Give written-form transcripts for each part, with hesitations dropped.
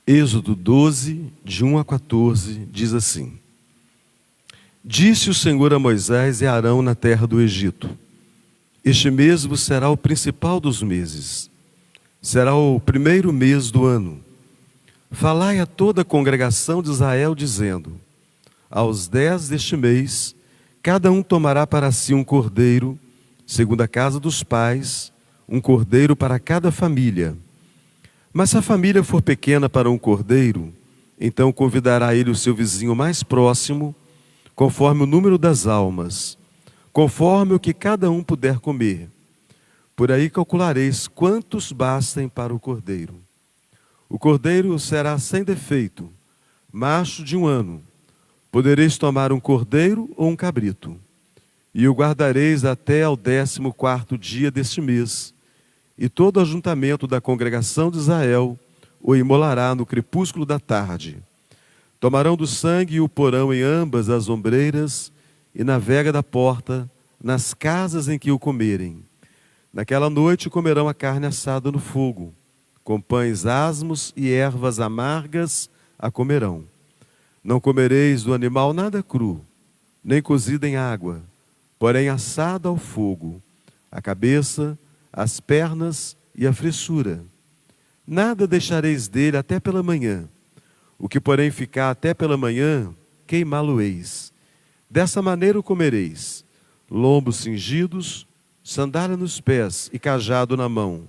Êxodo 12, de 1 a 14, diz assim: Disse o Senhor a Moisés e a Arão na terra do Egito: Este mês vos será o principal dos meses, será o primeiro mês do ano. Falai a toda a congregação de Israel, dizendo: Aos 10 deste mês, cada um tomará para si um cordeiro, segundo a casa dos pais, um cordeiro para cada família. Mas se a família for pequena para um cordeiro, então convidará ele o seu vizinho mais próximo, conforme o número das almas, conforme o que cada um puder comer. Por aí calculareis quantos bastem para o cordeiro. O cordeiro será sem defeito, macho de 1 ano. Podereis tomar um cordeiro ou um cabrito, e o guardareis até ao 14º dia deste mês. E todo o ajuntamento da congregação de Israel o imolará no crepúsculo da tarde. Tomarão do sangue e o porão em ambas as ombreiras e na vega da porta, nas casas em que o comerem. Naquela noite comerão a carne assada no fogo, com pães asmos e ervas amargas a comerão. Não comereis do animal nada cru, nem cozido em água, porém assado ao fogo, a cabeça, as pernas e a fressura. Nada deixareis dele até pela manhã. O que, porém, ficar até pela manhã, queimá-lo-eis. Dessa maneira o comereis: lombos cingidos, sandália nos pés e cajado na mão.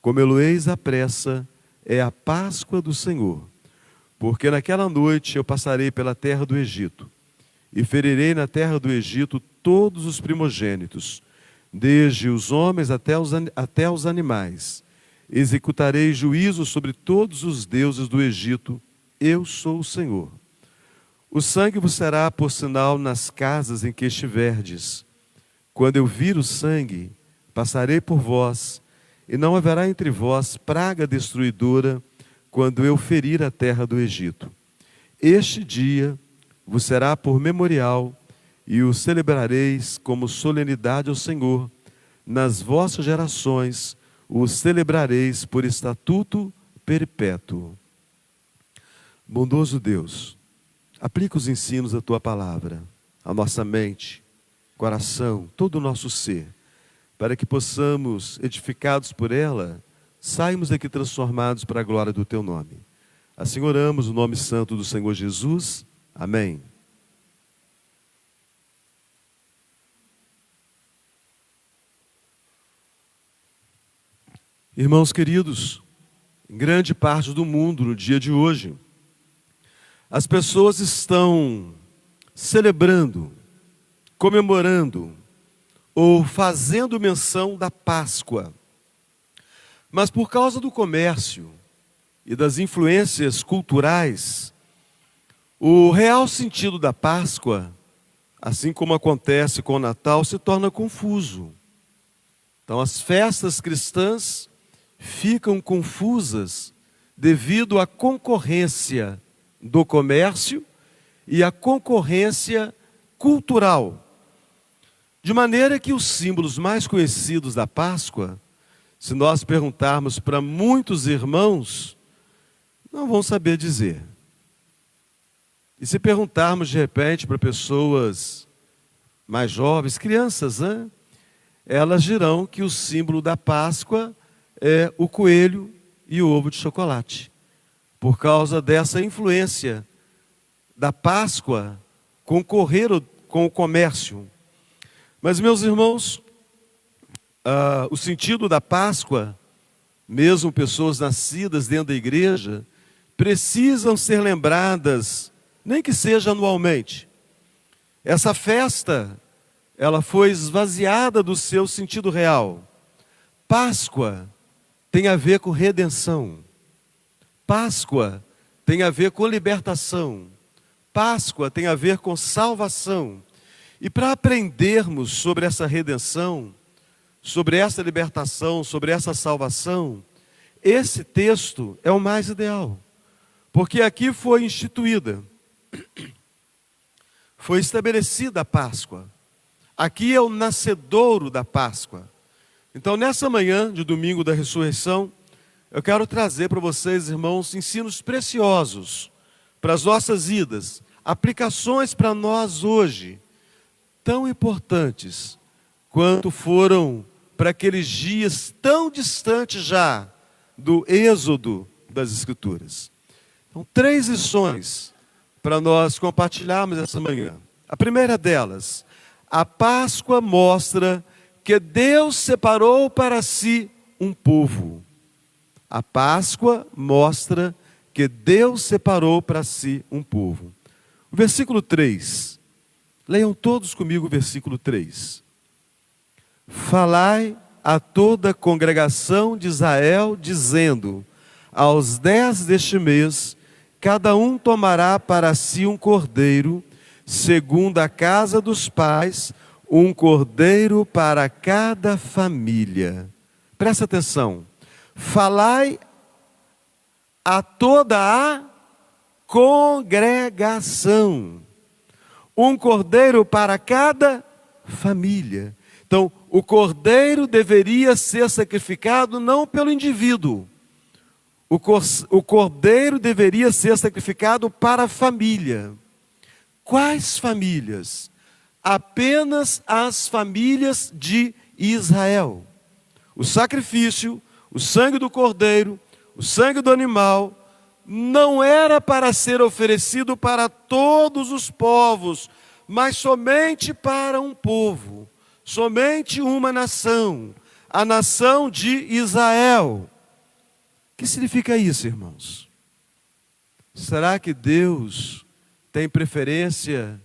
Comê-lo-eis à pressa, é a Páscoa do Senhor. Porque naquela noite eu passarei pela terra do Egito, e ferirei na terra do Egito todos os primogênitos, desde os homens até os animais. Executarei juízo sobre todos os deuses do Egito. Eu sou o Senhor. O sangue vos será por sinal nas casas em que estiverdes. Quando eu vir o sangue, passarei por vós, e não haverá entre vós praga destruidora, quando eu ferir a terra do Egito. Este dia vos será por memorial, e o celebrareis como solenidade ao Senhor. Nas vossas gerações o celebrareis por estatuto perpétuo. Bondoso Deus, aplica os ensinos da Tua palavra à nossa mente, coração, todo o nosso ser, para que possamos, edificados por ela, sairmos daqui transformados para a glória do Teu nome. Assim oramos no nome santo do Senhor Jesus. Amém. Irmãos queridos, em grande parte do mundo, no dia de hoje, as pessoas estão celebrando, comemorando ou fazendo menção da Páscoa. Mas por causa do comércio e das influências culturais, o real sentido da Páscoa, assim como acontece com o Natal, se torna confuso. Então as festas cristãs ficam confusas devido à concorrência do comércio e à concorrência cultural. De maneira que os símbolos mais conhecidos da Páscoa, se nós perguntarmos para muitos irmãos, não vão saber dizer. E se perguntarmos de repente para pessoas mais jovens, crianças, né? Elas dirão que o símbolo da Páscoa é o coelho e o ovo de chocolate, por causa dessa influência da Páscoa concorrer com o comércio. Mas, meus irmãos, o sentido da Páscoa, mesmo pessoas nascidas dentro da igreja, precisam ser lembradas, nem que seja anualmente. Essa festa, ela foi esvaziada do seu sentido real. Páscoa tem a ver com redenção. Páscoa tem a ver com libertação. Páscoa tem a ver com salvação. E para aprendermos sobre essa redenção, sobre essa libertação, sobre essa salvação, esse texto é o mais ideal. Porque aqui foi instituída, foi estabelecida a Páscoa. Aqui é o nascedouro da Páscoa. Então, nessa manhã de domingo da ressurreição, eu quero trazer para vocês, irmãos, ensinos preciosos para as nossas vidas, aplicações para nós hoje, tão importantes quanto foram para aqueles dias tão distantes já do êxodo das Escrituras. Então, 3 lições para nós compartilharmos essa manhã. A primeira delas, a Páscoa mostra que Deus separou para si um povo. A Páscoa mostra que Deus separou para si um povo. O versículo 3, leiam todos comigo o versículo 3. Falai a toda a congregação de Israel, dizendo: aos 10 deste mês, cada um tomará para si um cordeiro, segundo a casa dos pais, um cordeiro para cada família. Presta atenção. Falai a toda a congregação, um cordeiro para cada família. Então, o cordeiro deveria ser sacrificado não pelo indivíduo. O cordeiro deveria ser sacrificado para a família. Quais famílias? Apenas as famílias de Israel. O sacrifício, o sangue do cordeiro, o sangue do animal, não era para ser oferecido para todos os povos, mas somente para um povo, somente uma nação, a nação de Israel. O que significa isso, irmãos? Será que Deus tem preferência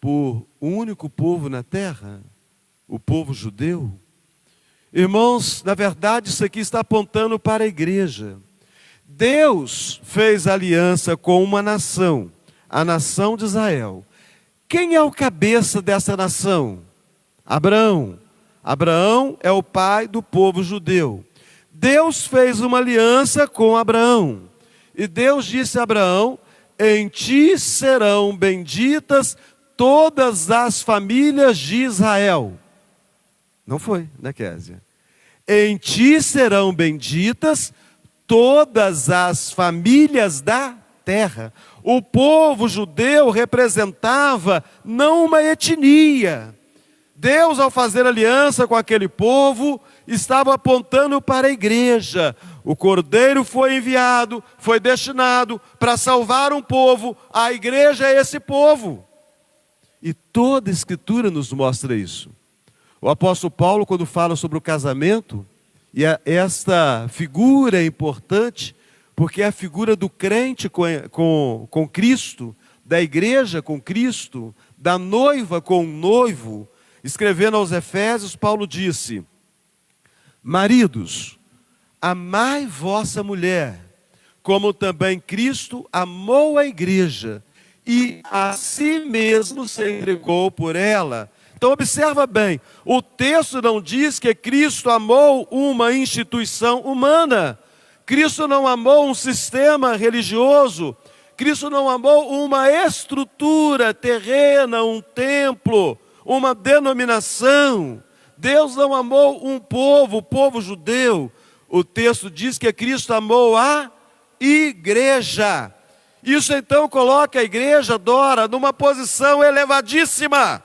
por um único povo na terra? O povo judeu? Irmãos, na verdade isso aqui está apontando para a igreja. Deus fez aliança com uma nação, a nação de Israel. Quem é o cabeça dessa nação? Abraão. Abraão é o pai do povo judeu. Deus fez uma aliança com Abraão. E Deus disse a Abraão: em ti serão benditas todas as famílias de Israel. Não foi, né, Késia? Em ti serão benditas todas as famílias da terra. O povo judeu representava não uma etnia. Deus, ao fazer aliança com aquele povo, estava apontando para a igreja. O cordeiro foi enviado, foi destinado para salvar um povo. A igreja é esse povo. E toda a Escritura nos mostra isso. O apóstolo Paulo, quando fala sobre o casamento, e esta figura é importante, porque é a figura do crente com Cristo, da igreja com Cristo, da noiva com o noivo. Escrevendo aos Efésios, Paulo disse: maridos, amai vossa mulher, como também Cristo amou a igreja, e a si mesmo se entregou por ela. Então observa bem, o texto não diz que Cristo amou uma instituição humana. Cristo não amou um sistema religioso. Cristo não amou uma estrutura terrena, um templo, uma denominação. Deus não amou um povo, o povo judeu. O texto diz que Cristo amou a igreja. Isso então coloca a igreja, Dora, numa posição elevadíssima.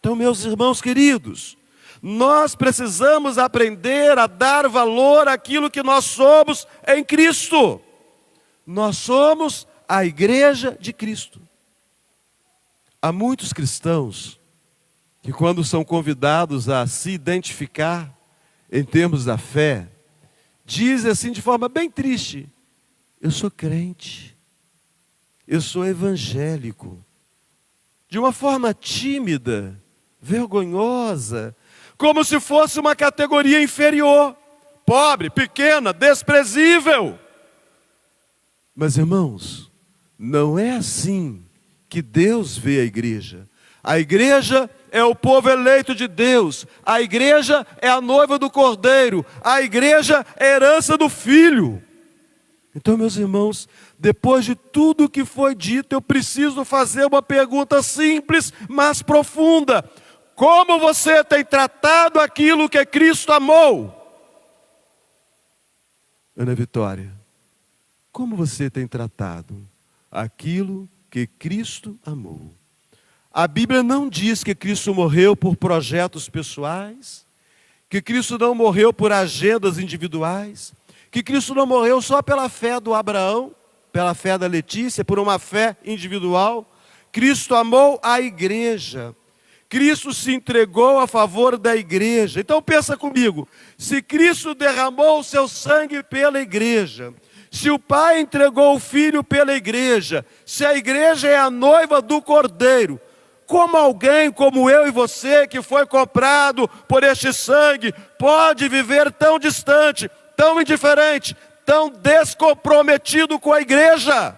Então, meus irmãos queridos, nós precisamos aprender a dar valor àquilo que nós somos em Cristo. Nós somos a igreja de Cristo. Há muitos cristãos que, quando são convidados a se identificar em termos da fé, dizem assim de forma bem triste: eu sou crente, eu sou evangélico. De uma forma tímida, vergonhosa, como se fosse uma categoria inferior, pobre, pequena, desprezível. Mas, irmãos, não é assim que Deus vê a igreja. A igreja é o povo eleito de Deus. A igreja é a noiva do Cordeiro. A igreja é a herança do Filho. Então, meus irmãos, depois de tudo o que foi dito, eu preciso fazer uma pergunta simples, mas profunda. Como você tem tratado aquilo que Cristo amou? Ana Vitória, como você tem tratado aquilo que Cristo amou? A Bíblia não diz que Cristo morreu por projetos pessoais, que Cristo não morreu por agendas individuais, que Cristo não morreu só pela fé do Abraão, pela fé da Letícia, por uma fé individual. Cristo amou a igreja. Cristo se entregou a favor da igreja. Então pensa comigo, se Cristo derramou o seu sangue pela igreja, se o Pai entregou o Filho pela igreja, se a igreja é a noiva do Cordeiro, como alguém como eu e você, que foi comprado por este sangue, pode viver tão distante, tão indiferente, tão descomprometido com a igreja?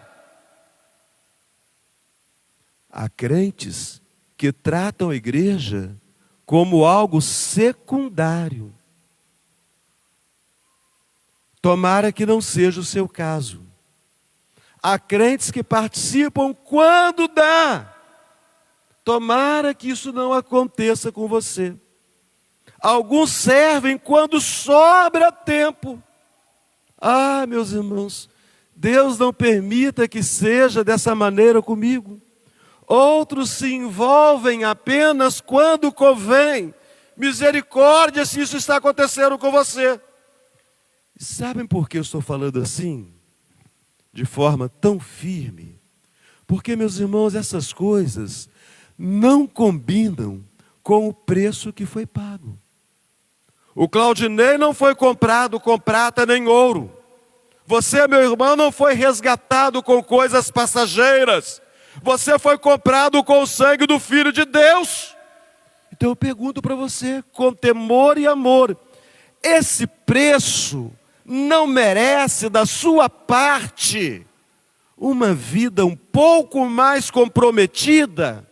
Há crentes que tratam a igreja como algo secundário. Tomara que não seja o seu caso. Há crentes que participam quando dá. Tomara que isso não aconteça com você. Alguns servem quando sobra tempo. Ah, meus irmãos, Deus não permita que seja dessa maneira comigo. Outros se envolvem apenas quando convém. Misericórdia se isso está acontecendo com você. E sabem por que eu estou falando assim? De forma tão firme? Porque, meus irmãos, essas coisas não combinam com o preço que foi pago. O Claudinei não foi comprado com prata nem ouro. Você, meu irmão, não foi resgatado com coisas passageiras. Você foi comprado com o sangue do Filho de Deus. Então eu pergunto para você, com temor e amor, esse preço não merece da sua parte uma vida um pouco mais comprometida?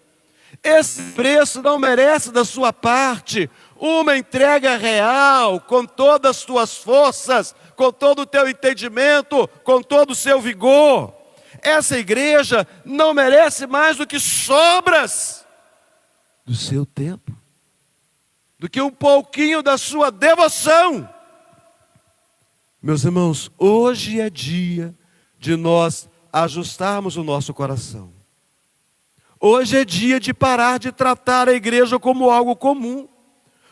Esse preço não merece da sua parte uma entrega real, com todas as tuas forças, com todo o teu entendimento, com todo o seu vigor? Essa igreja não merece mais do que sobras do seu tempo, do que um pouquinho da sua devoção. Meus irmãos, hoje é dia de nós ajustarmos o nosso coração. Hoje é dia de parar de tratar a igreja como algo comum.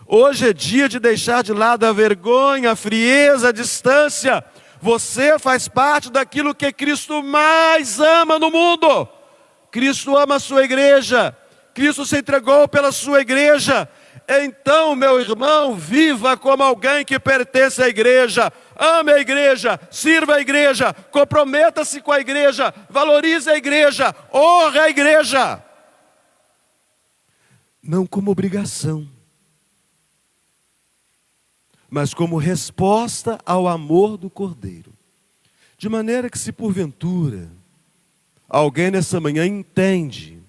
Hoje é dia de deixar de lado a vergonha, a frieza, a distância. Você faz parte daquilo que Cristo mais ama no mundo. Cristo ama a sua igreja. Cristo se entregou pela sua igreja. Então, meu irmão, viva como alguém que pertence à igreja. Ame a igreja, sirva a igreja, comprometa-se com a igreja, valorize a igreja, honre a igreja. Não como obrigação, mas como resposta ao amor do Cordeiro. De maneira que, se porventura alguém nessa manhã entende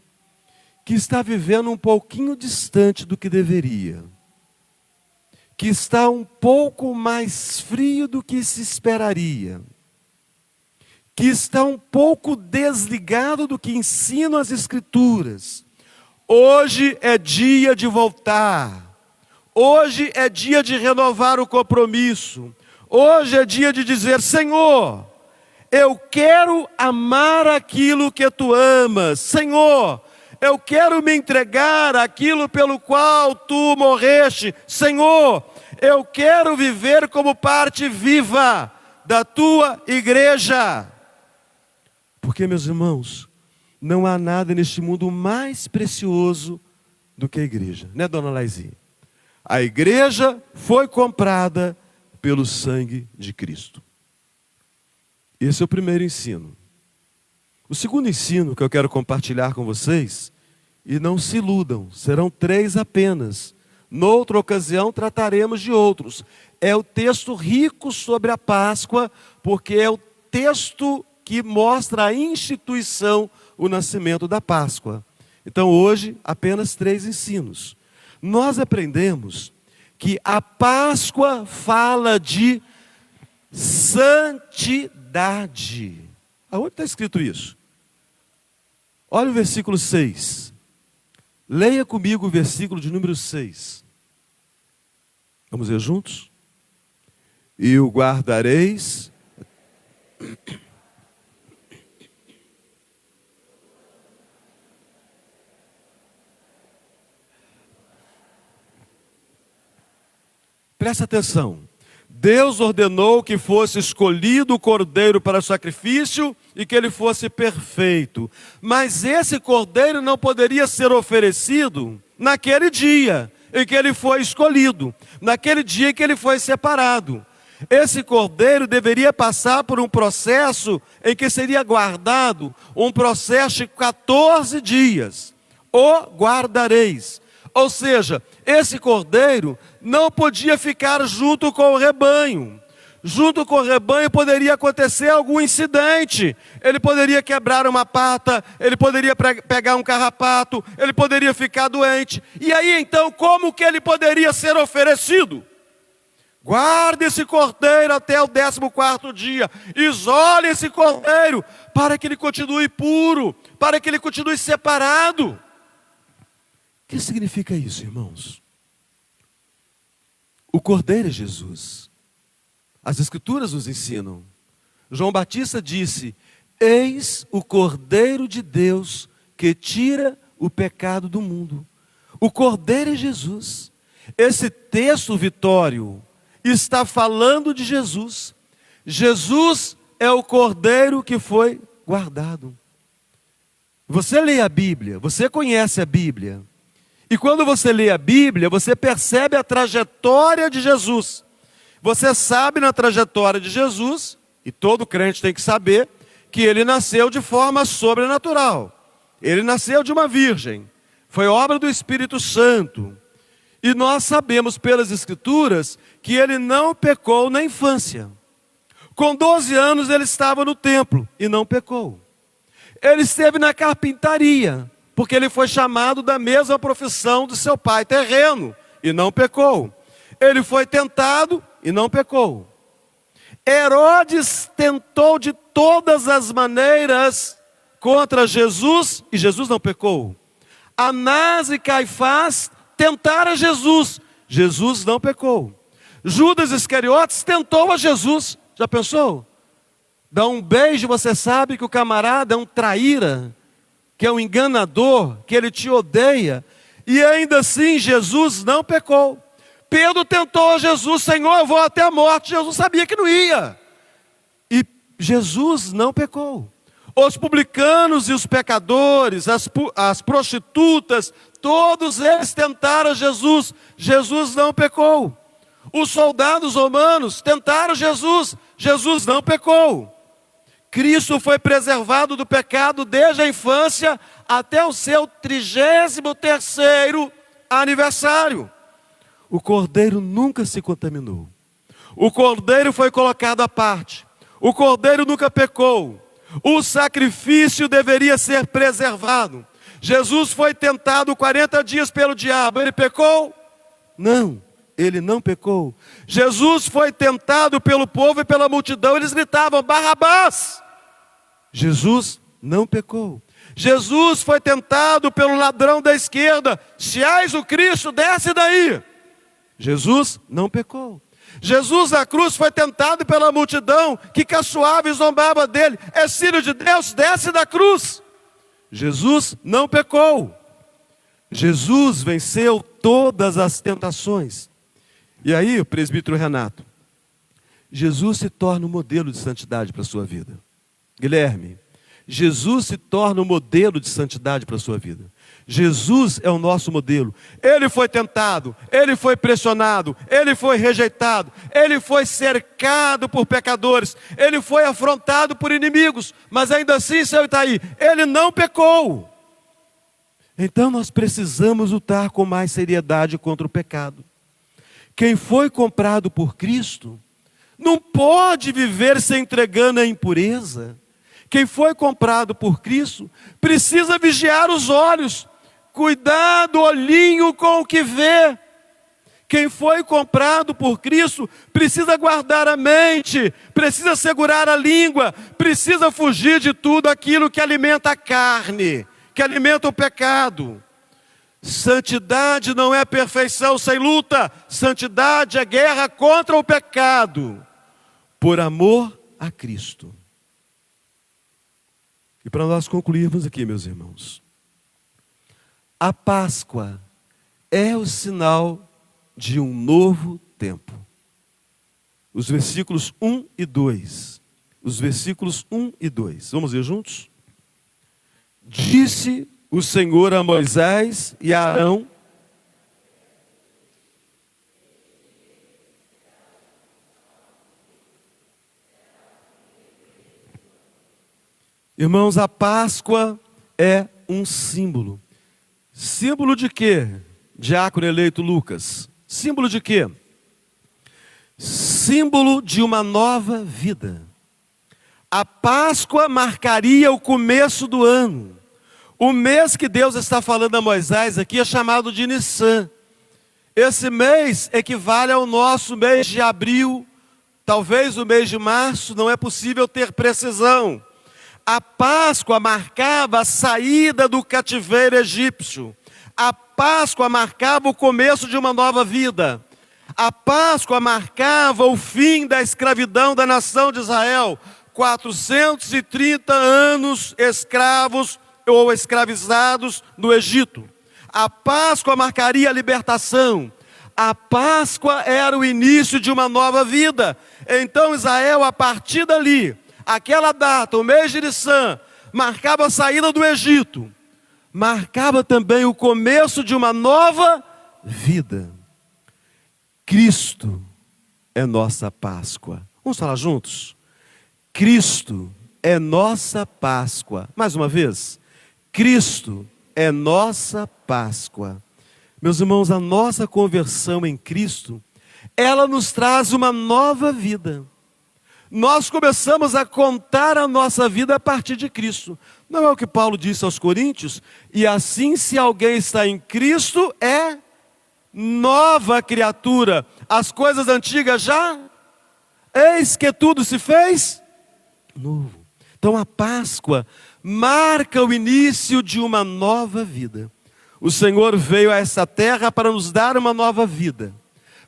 que está vivendo um pouquinho distante do que deveria, que está um pouco mais frio do que se esperaria, que está um pouco desligado do que ensinam as Escrituras, hoje é dia de voltar. Hoje é dia de renovar o compromisso. Hoje é dia de dizer: Senhor, eu quero amar aquilo que Tu amas. Senhor, eu quero me entregar àquilo pelo qual Tu morreste. Senhor, eu quero viver como parte viva da Tua igreja. Porque, meus irmãos, não há nada neste mundo mais precioso do que a igreja. Né, dona Laizinha? A igreja foi comprada pelo sangue de Cristo. Esse é o primeiro ensino. O segundo ensino que eu quero compartilhar com vocês, e não se iludam, serão 3 apenas. Noutra ocasião trataremos de outros. É o texto rico sobre a Páscoa, porque é o texto que mostra a instituição, o nascimento da Páscoa. Então hoje apenas 3 ensinos. Nós aprendemos que a Páscoa fala de santidade. Aonde está escrito isso? Olha o versículo 6. Leia comigo o versículo de número 6. Vamos ver juntos? E o guardareis presta atenção. Deus ordenou que fosse escolhido o cordeiro para o sacrifício e que ele fosse perfeito. Mas esse cordeiro não poderia ser oferecido naquele dia em que ele foi escolhido, naquele dia em que ele foi separado. Esse cordeiro deveria passar por um processo em que seria guardado, um processo de 14 dias. O guardareis. Ou seja, esse cordeiro não podia ficar junto com o rebanho. Junto com o rebanho poderia acontecer algum incidente. Ele poderia quebrar uma pata, ele poderia pegar um carrapato, ele poderia ficar doente. E aí então, como que ele poderia ser oferecido? Guarde esse cordeiro até o 14º dia. Isole esse cordeiro para que ele continue puro, para que ele continue separado. O que significa isso, irmãos? O cordeiro é Jesus. As Escrituras nos ensinam. João Batista disse: eis o cordeiro de Deus que tira o pecado do mundo. O cordeiro é Jesus. Esse texto, Vitório, está falando de Jesus. Jesus é o cordeiro que foi guardado. Você lê a Bíblia, você conhece a Bíblia. E quando você lê a Bíblia, você percebe a trajetória de Jesus. Você sabe na trajetória de Jesus, e todo crente tem que saber, que ele nasceu de forma sobrenatural. Ele nasceu de uma virgem. Foi obra do Espírito Santo. E nós sabemos pelas Escrituras que ele não pecou na infância. Com 12 anos ele estava no templo e não pecou. Ele esteve na carpintaria, porque ele foi chamado da mesma profissão do seu pai terreno, e não pecou. Ele foi tentado e não pecou. Herodes tentou de todas as maneiras contra Jesus, e Jesus não pecou. Anás e Caifás tentaram Jesus, Jesus não pecou. Judas Iscariotes tentou a Jesus, já pensou? Dá um beijo, você sabe que o camarada é um traíra, que é um enganador, que ele te odeia, e ainda assim Jesus não pecou. Pedro tentou a Jesus: Senhor, eu vou até a morte. Jesus sabia que não ia, e Jesus não pecou. Os publicanos e os pecadores, as prostitutas, todos eles tentaram Jesus, Jesus não pecou. Os soldados romanos tentaram Jesus, Jesus não pecou. Cristo foi preservado do pecado desde a infância até o seu 33º aniversário. O cordeiro nunca se contaminou. O cordeiro foi colocado à parte. O cordeiro nunca pecou. O sacrifício deveria ser preservado. Jesus foi tentado 40 dias pelo diabo. Ele pecou? Não, ele não pecou. Jesus foi tentado pelo povo e pela multidão. Eles gritavam: Barrabás! Jesus não pecou. Jesus foi tentado pelo ladrão da esquerda: se és o Cristo, desce daí. Jesus não pecou. Jesus na cruz foi tentado pela multidão que caçoava e zombava dele: és filho de Deus, desce da cruz. Jesus não pecou. Jesus venceu todas as tentações. E aí, o presbítero Renato, Jesus se torna um modelo de santidade para a sua vida. Guilherme, Jesus se torna um modelo de santidade para a sua vida. Jesus é o nosso modelo. Ele foi tentado, ele foi pressionado, ele foi rejeitado, ele foi cercado por pecadores, ele foi afrontado por inimigos, mas ainda assim, seu Itaí, ele não pecou. Então nós precisamos lutar com mais seriedade contra o pecado. Quem foi comprado por Cristo não pode viver se entregando à impureza. Quem foi comprado por Cristo precisa vigiar os olhos. Cuidado, olhinho com o que vê. Quem foi comprado por Cristo precisa guardar a mente, precisa segurar a língua, precisa fugir de tudo aquilo que alimenta a carne, que alimenta o pecado. Santidade não é perfeição sem luta. Santidade é guerra contra o pecado, por amor a Cristo. E para nós concluirmos aqui, meus irmãos, a Páscoa é o sinal de um novo tempo. Os versículos 1 e 2. Os versículos 1 e 2. Vamos ler juntos? Disse o Senhor a Moisés e a Arão: irmãos, a Páscoa é um símbolo. Símbolo de quê, diácono eleito Lucas? Símbolo de quê? Símbolo de uma nova vida. A Páscoa marcaria o começo do ano. O mês que Deus está falando a Moisés aqui é chamado de Nissan. Esse mês equivale ao nosso mês de abril, talvez o mês de março, não é possível ter precisão. A Páscoa marcava a saída do cativeiro egípcio. A Páscoa marcava o começo de uma nova vida. A Páscoa marcava o fim da escravidão da nação de Israel. 430 anos escravos ou escravizados no Egito. A Páscoa marcaria a libertação. A Páscoa era o início de uma nova vida. Então Israel, a partir dali, aquela data, o mês de Nissan, marcava a saída do Egito. Marcava também o começo de uma nova vida. Cristo é nossa Páscoa. Vamos falar juntos? Cristo é nossa Páscoa. Mais uma vez. Cristo é nossa Páscoa. Meus irmãos, a nossa conversão em Cristo, ela nos traz uma nova vida. Nós começamos a contar a nossa vida a partir de Cristo. Não é o que Paulo disse aos Coríntios? E assim, se alguém está em Cristo, é nova criatura. As coisas antigas já, eis que tudo se fez novo. Então a Páscoa marca o início de uma nova vida. O Senhor veio a essa terra para nos dar uma nova vida,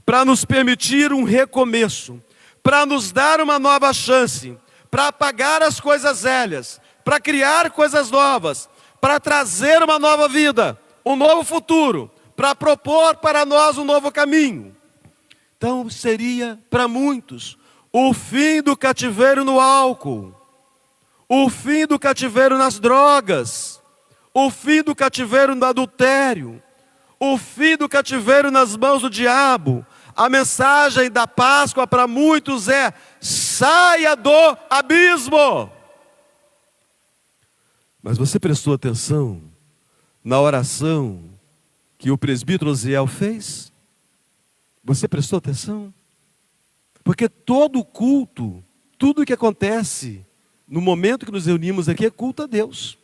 para nos permitir um recomeço, para nos dar uma nova chance, para apagar as coisas velhas, para criar coisas novas, para trazer uma nova vida, um novo futuro, para propor para nós um novo caminho. Então seria para muitos o fim do cativeiro no álcool, o fim do cativeiro nas drogas, o fim do cativeiro no adultério, o fim do cativeiro nas mãos do diabo. A mensagem da Páscoa para muitos é: saia do abismo. Mas você prestou atenção na oração que o presbítero Osiel fez? Você prestou atenção? Porque todo culto, tudo o que acontece no momento que nos reunimos aqui é culto a Deus.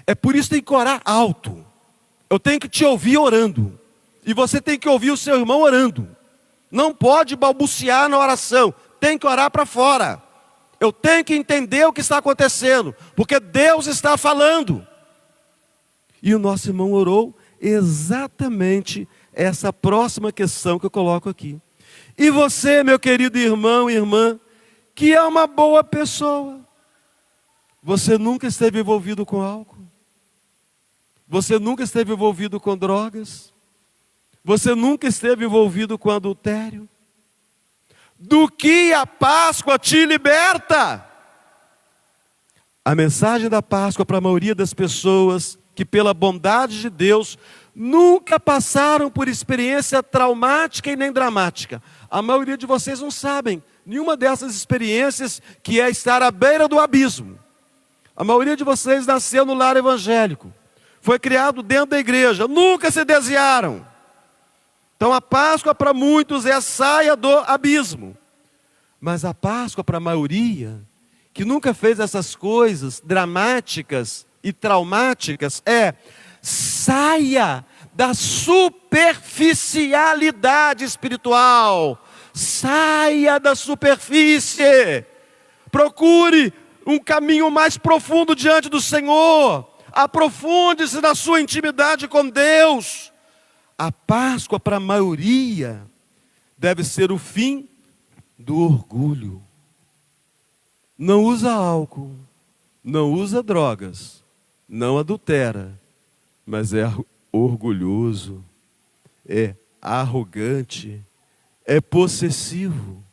É por isso que tem que orar alto. Eu tenho que te ouvir orando. E você tem que ouvir o seu irmão orando. Não pode balbuciar na oração. Tem que orar para fora. Eu tenho que entender o que está acontecendo. Porque Deus está falando. E o nosso irmão orou exatamente essa próxima questão que eu coloco aqui. E você, meu querido irmão e irmã, que é uma boa pessoa, você nunca esteve envolvido com álcool? Você nunca esteve envolvido com drogas? Você nunca esteve envolvido com adultério? Do que a Páscoa te liberta? A mensagem da Páscoa para a maioria das pessoas que, pela bondade de Deus, nunca passaram por experiência traumática e nem dramática. A maioria de vocês não sabem nenhuma dessas experiências, que é estar à beira do abismo. A maioria de vocês nasceu no lar evangélico, foi criado dentro da igreja, nunca se desviaram. Então a Páscoa para muitos é a saia do abismo. Mas a Páscoa para a maioria, que nunca fez essas coisas dramáticas e traumáticas, é: saia da superficialidade espiritual. Saia da superfície. Procure um caminho mais profundo diante do Senhor. Aprofunde-se na sua intimidade com Deus. A Páscoa para a maioria deve ser o fim do orgulho. Não usa álcool, não usa drogas, não adultera, mas é orgulhoso, é arrogante, é possessivo.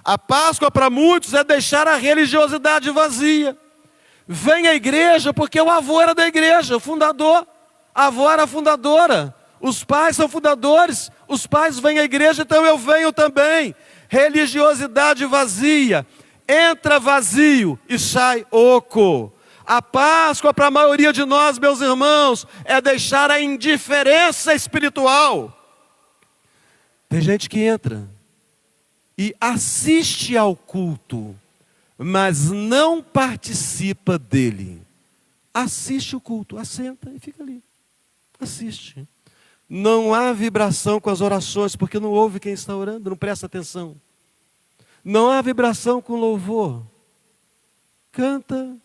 A Páscoa para muitos é deixar a religiosidade vazia. Vem à igreja porque o avô era da igreja, o fundador. A avó era a fundadora. Os pais são fundadores. Os pais vêm à igreja, então eu venho também. Religiosidade vazia. Entra vazio e sai oco. A Páscoa para a maioria de nós, meus irmãos, é deixar a indiferença espiritual. Tem gente que entra e assiste ao culto, mas não participa dele. Assiste o culto, assenta e fica ali. Assiste. Não há vibração com as orações, porque não ouve quem está orando, não presta atenção. Não há vibração com louvor. Canta,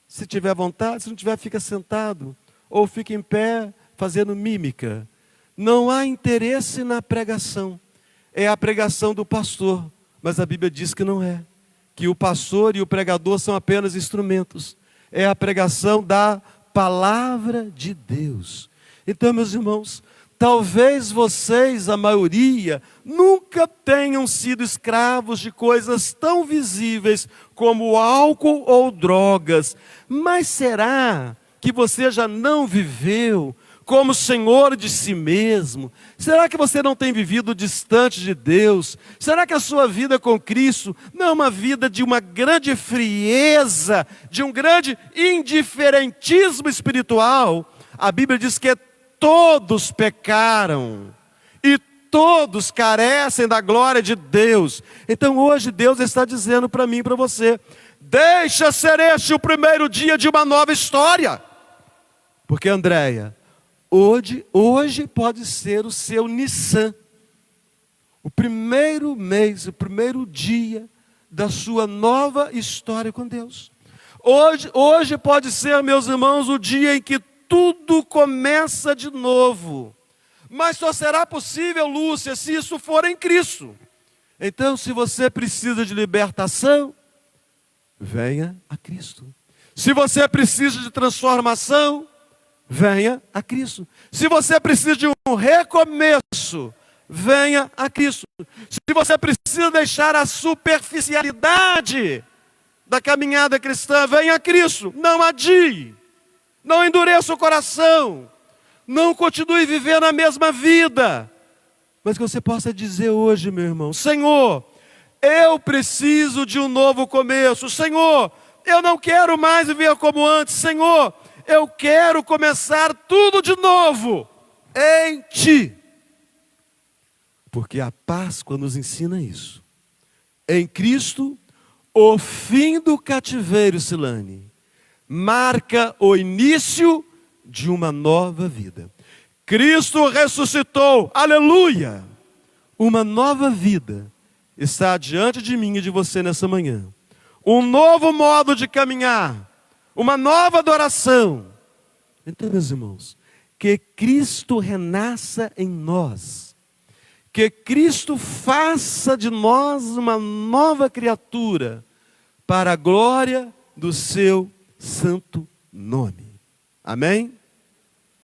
se tiver vontade, se não tiver, fica sentado. Ou fica em pé, fazendo mímica. Não há interesse na pregação. É a pregação do pastor, mas a Bíblia diz que não é. Que o pastor e o pregador são apenas instrumentos. É a pregação da palavra de Deus. Então, meus irmãos, talvez vocês, a maioria, nunca tenham sido escravos de coisas tão visíveis como álcool ou drogas. Mas será que você já não viveu como senhor de si mesmo? Será que você não tem vivido distante de Deus? Será que a sua vida com Cristo não é uma vida de uma grande frieza, de um grande indiferentismo espiritual? A Bíblia diz que todos pecaram e todos carecem da glória de Deus. Então hoje Deus está dizendo para mim e para você: deixa ser este o primeiro dia de uma nova história. Porque, Andréia, hoje pode ser o seu Nissan, o primeiro mês, o primeiro dia da sua nova história com Deus. Hoje pode ser, meus irmãos, o dia em que tudo começa de novo. Mas só será possível, Lúcia, se isso for em Cristo. Então, se você precisa de libertação, venha a Cristo. Se você precisa de transformação, venha a Cristo. Se você precisa de um recomeço, venha a Cristo. Se você precisa deixar a superficialidade da caminhada cristã, venha a Cristo. Não adie. Não endureça o coração. Não continue vivendo a mesma vida. Mas que você possa dizer hoje, meu irmão: Senhor, eu preciso de um novo começo. Senhor, eu não quero mais viver como antes. Senhor, eu quero começar tudo de novo em Ti. Porque a Páscoa nos ensina isso. Em Cristo, o fim do cativeiro, Silane, marca o início de uma nova vida. Cristo ressuscitou, aleluia! Uma nova vida está diante de mim e de você nessa manhã. Um novo modo de caminhar, uma nova adoração. Então, meus irmãos, que Cristo renasça em nós, que Cristo faça de nós uma nova criatura, para a glória do seu santo nome. Amém?